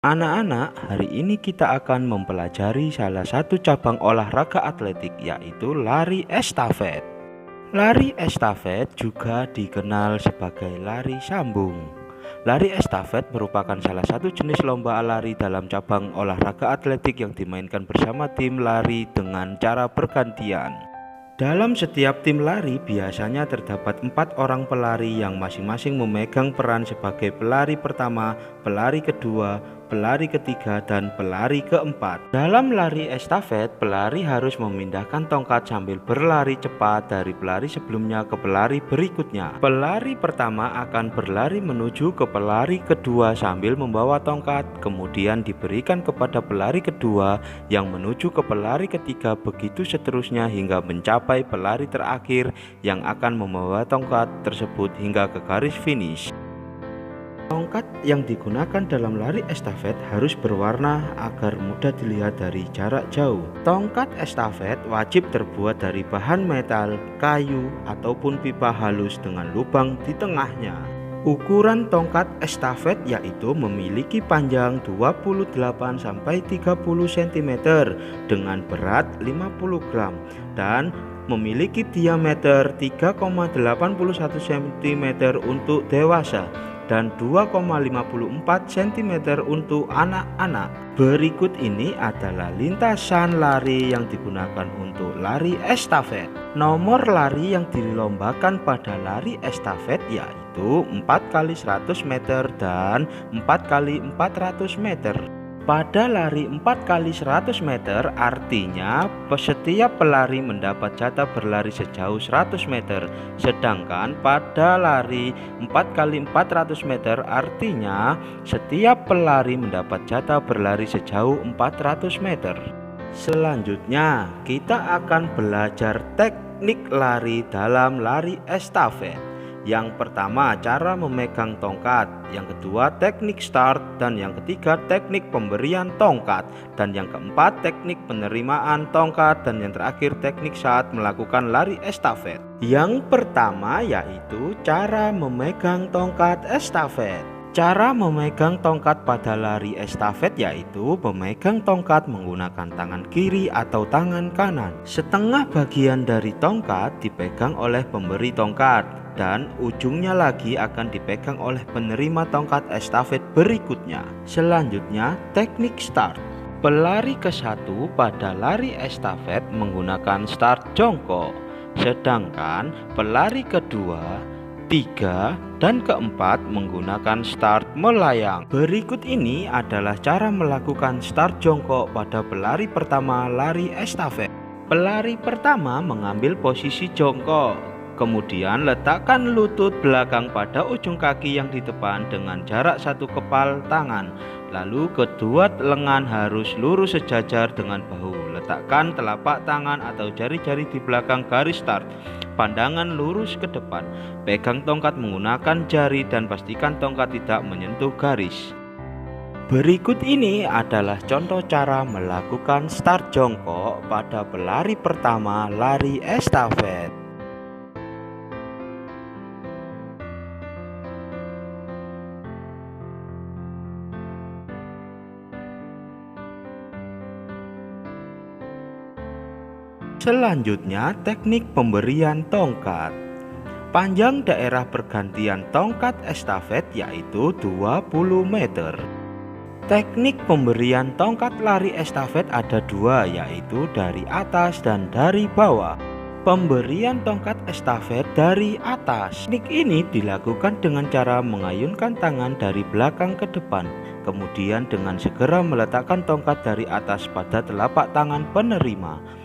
Anak-anak, hari ini kita akan mempelajari salah satu cabang olahraga atletik, yaitu lari estafet. Lari estafet juga dikenal sebagai lari sambung. Lari estafet merupakan salah satu jenis lomba lari dalam cabang olahraga atletik yang dimainkan bersama tim lari dengan cara bergantian. Dalam setiap tim lari biasanya terdapat 4 orang pelari yang masing-masing memegang peran sebagai pelari pertama, pelari kedua, pelari ketiga, dan pelari keempat. Dalam lari estafet, pelari harus memindahkan tongkat sambil berlari cepat dari pelari sebelumnya ke pelari berikutnya. Pelari pertama akan berlari menuju ke pelari kedua sambil membawa tongkat, kemudian diberikan kepada pelari kedua yang menuju ke pelari ketiga, begitu seterusnya hingga mencapai pelari terakhir yang akan membawa tongkat tersebut hingga ke garis finish. Tongkat yang digunakan dalam lari estafet harus berwarna agar mudah dilihat dari jarak jauh. Tongkat estafet wajib terbuat dari bahan metal, kayu, ataupun pipa halus dengan lubang di tengahnya. Ukuran tongkat estafet yaitu memiliki panjang 28-30 cm dengan berat 50 gram dan memiliki diameter 3,81 cm untuk dewasa dan 2,54 cm untuk anak-anak. Berikut ini adalah lintasan lari yang digunakan untuk lari estafet. Nomor lari yang dilombakan pada lari estafet yaitu 4x100 meter dan 4x400 meter. Pada lari 4x100 meter artinya setiap pelari mendapat jatah berlari sejauh 100 meter. Sedangkan pada lari 4x400 meter artinya setiap pelari mendapat jatah berlari sejauh 400 meter. Selanjutnya kita akan belajar teknik lari dalam lari estafet. Yang pertama, cara memegang tongkat. Yang kedua, teknik start. Dan yang ketiga, teknik pemberian tongkat. Dan yang keempat, teknik penerimaan tongkat. Dan yang terakhir, teknik saat melakukan lari estafet. Yang pertama yaitu cara memegang tongkat estafet. Cara memegang tongkat pada lari estafet yaitu memegang tongkat menggunakan tangan kiri atau tangan kanan. Setengah bagian dari tongkat dipegang oleh pemberi tongkat dan ujungnya lagi akan dipegang oleh penerima tongkat estafet berikutnya. Selanjutnya, teknik start. Pelari ke-1 pada lari estafet menggunakan start jongkok, sedangkan pelari kedua, 3, dan keempat menggunakan start melayang. Berikut ini adalah cara melakukan start jongkok pada pelari pertama lari estafet. Pelari pertama mengambil posisi jongkok, kemudian letakkan lutut belakang pada ujung kaki yang di depan dengan jarak 1 kepal tangan. Lalu kedua lengan harus lurus sejajar dengan bahu. Letakkan telapak tangan atau jari-jari di belakang garis start. Pandangan lurus ke depan. Pegang tongkat menggunakan jari dan pastikan tongkat tidak menyentuh garis. Berikut ini adalah contoh cara melakukan start jongkok pada pelari pertama lari estafet. Selanjutnya, teknik pemberian tongkat. Panjang daerah pergantian tongkat estafet yaitu 20 meter. Teknik pemberian tongkat lari estafet ada 2, yaitu dari atas dan dari bawah. Pemberian tongkat estafet dari atas. Teknik ini dilakukan dengan cara mengayunkan tangan dari belakang ke depan, kemudian dengan segera meletakkan tongkat dari atas pada telapak tangan penerima.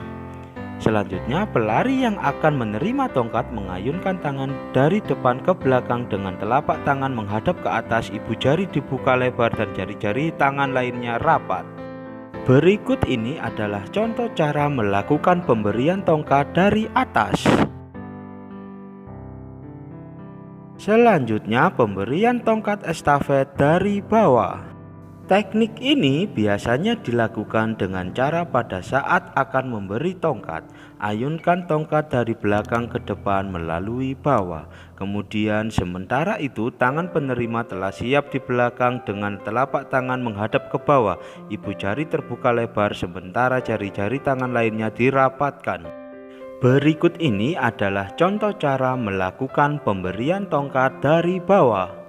Selanjutnya, pelari yang akan menerima tongkat mengayunkan tangan dari depan ke belakang dengan telapak tangan menghadap ke atas, ibu jari dibuka lebar dan jari-jari tangan lainnya rapat. Berikut ini adalah contoh cara melakukan pemberian tongkat dari atas. Selanjutnya, pemberian tongkat estafet dari bawah. Teknik ini biasanya dilakukan dengan cara pada saat akan memberi tongkat. Ayunkan tongkat dari belakang ke depan melalui bawah. Kemudian sementara itu tangan penerima telah siap di belakang dengan telapak tangan menghadap ke bawah. Ibu jari terbuka lebar sementara jari-jari tangan lainnya dirapatkan. Berikut ini adalah contoh cara melakukan pemberian tongkat dari bawah.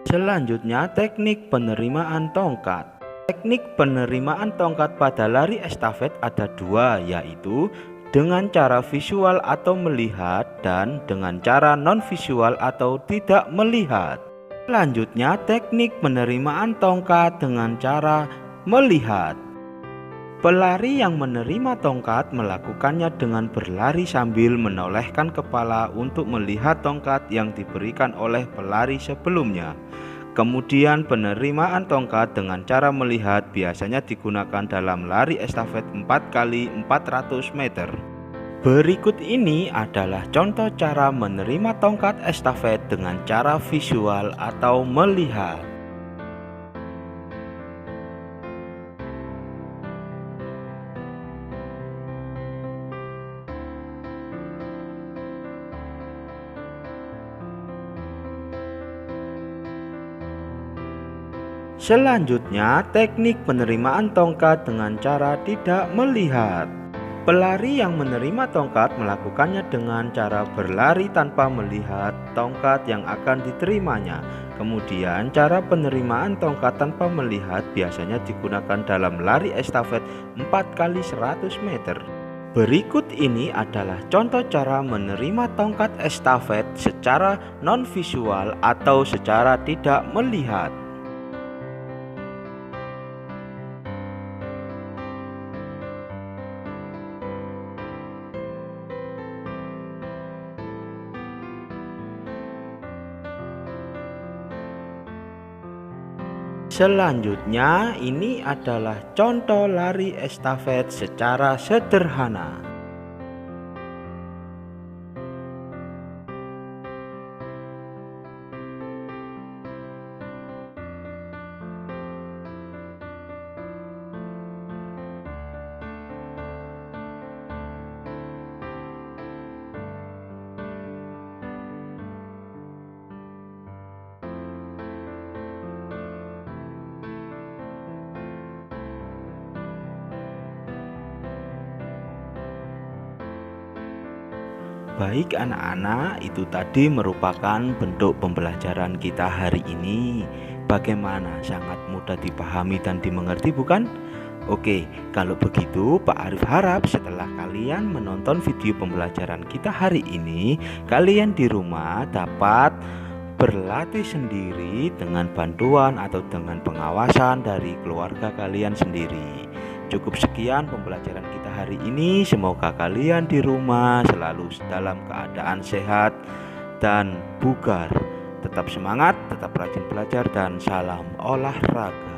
Selanjutnya, teknik penerimaan tongkat. Teknik penerimaan tongkat pada lari estafet ada dua, yaitu dengan cara visual atau melihat dan dengan cara non-visual atau tidak melihat. Selanjutnya, teknik penerimaan tongkat dengan cara melihat. Pelari yang menerima tongkat melakukannya dengan berlari sambil menolehkan kepala untuk melihat tongkat yang diberikan oleh pelari sebelumnya. Kemudian penerimaan tongkat dengan cara melihat biasanya digunakan dalam lari estafet 4x400 meter. Berikut ini adalah contoh cara menerima tongkat estafet dengan cara visual atau melihat. Selanjutnya, teknik penerimaan tongkat dengan cara tidak melihat. Pelari yang menerima tongkat melakukannya dengan cara berlari tanpa melihat tongkat yang akan diterimanya. Kemudian, cara penerimaan tongkat tanpa melihat biasanya digunakan dalam lari estafet 4x100 meter. Berikut ini adalah contoh cara menerima tongkat estafet secara non-visual atau secara tidak melihat. Selanjutnya, ini adalah contoh lari estafet secara sederhana. Baik anak-anak, itu tadi merupakan bentuk pembelajaran kita hari ini. Bagaimana, sangat mudah dipahami dan dimengerti bukan? Oke, kalau begitu Pak Arif harap setelah kalian menonton video pembelajaran kita hari ini, kalian di rumah dapat berlatih sendiri dengan bantuan atau dengan pengawasan dari keluarga kalian sendiri. Cukup sekian pembelajaran kita hari ini. Semoga kalian di rumah selalu dalam keadaan sehat dan bugar. Tetap semangat, tetap rajin belajar, dan salam olahraga.